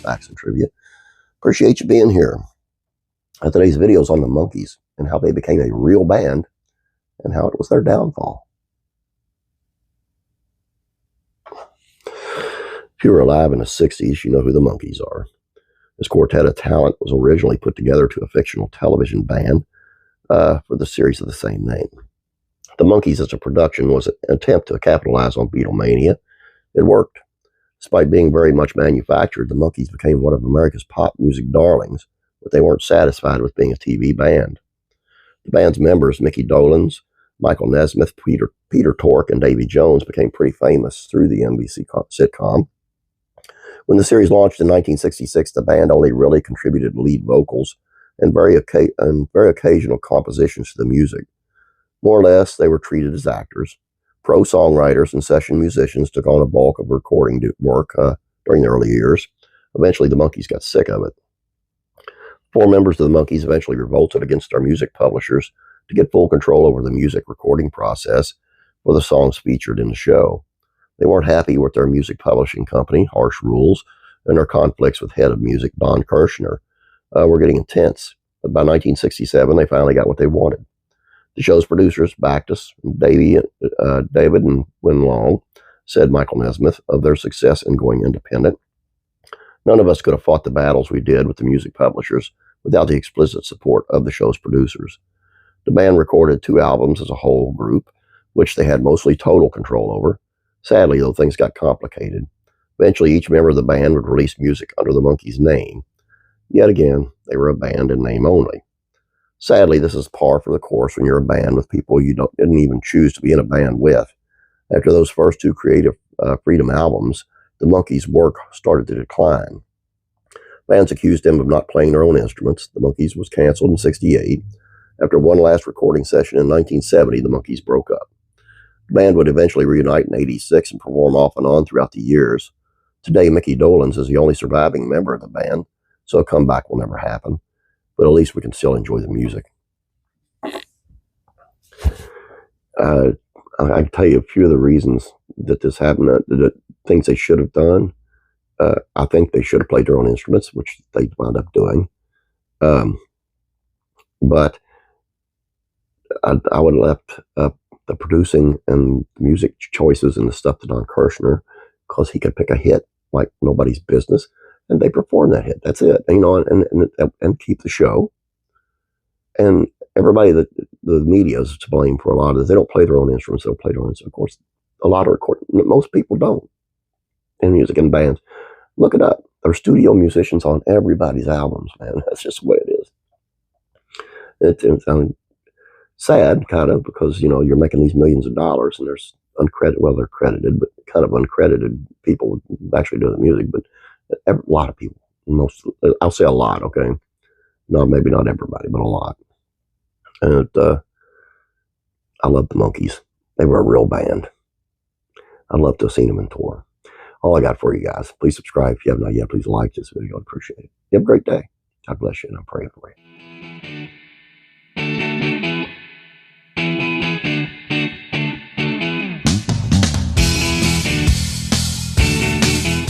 facts and trivia. Appreciate you being here. Today's video is on the Monkees and how they became a real band and how it was their downfall. If you were alive in the 60s, you know who the Monkees are. This quartet of talent was originally put together to a fictional television band for the series of the same name. The Monkees as a production was an attempt to capitalize on Beatlemania. It worked. Despite being very much manufactured, the Monkees became one of America's pop music darlings, but they weren't satisfied with being a TV band. The band's members, Mickey Dolenz, Michael Nesmith, Peter Tork, and Davy Jones, became pretty famous through the NBC sitcom. When the series launched in 1966, the band only really contributed lead vocals and very occasional compositions to the music. More or less, they were treated as actors. Pro songwriters and session musicians took on a bulk of recording work during the early years. Eventually, the Monkees got sick of it. 4 members of the Monkees eventually revolted against their music publishers to get full control over the music recording process for the songs featured in the show. They weren't happy with their music publishing company, Harsh Rules, and their conflicts with head of music, Don Kirshner, were getting intense. But by 1967, they finally got what they wanted. The show's producers backed us. David and Win Long, said Michael Nesmith, of their success in going independent. None of us could have fought the battles we did with the music publishers without the explicit support of the show's producers. The band recorded 2 albums as a whole group, which they had mostly total control over. Sadly, though, things got complicated. Eventually, each member of the band would release music under the Monkees' name. Yet again, they were a band in name only. Sadly, this is par for the course when you're a band with people you didn't even choose to be in a band with. After those first 2 Creative Freedom albums, the Monkees' work started to decline. Bands accused them of not playing their own instruments. The Monkees was canceled in '68. After one last recording session in 1970, the Monkees broke up. The band would eventually reunite in '86 and perform off and on throughout the years. Today, Mickey Dolenz is the only surviving member of the band, so a comeback will never happen. But at least we can still enjoy the music. I can tell you a few of the reasons that this happened, the things they should have done. I think they should have played their own instruments, which they wound up doing. But I would have left the producing and the music choices and the stuff to Don Kirshner, because he could pick a hit like nobody's business, and they perform that hit. That's it, and keep the show. And everybody the media is to blame for a lot of this. They don't play their own instruments. They don't play their own instruments. Of course, most people don't in music and bands. Look it up. There are studio musicians on everybody's albums, man. That's just the way it is. It's sad, kind of, because, you're making these millions of dollars and there's they're credited, but kind of uncredited people actually doing the music. But a lot of people, I'll say a lot, okay? No, maybe not everybody, but a lot. And I love the Monkees. They were a real band. I'd love to have seen them in tour. All I got for you guys. Please subscribe if you have not yet. Please like this video. I'd appreciate it. You have a great day. God bless you, and I'm praying for you.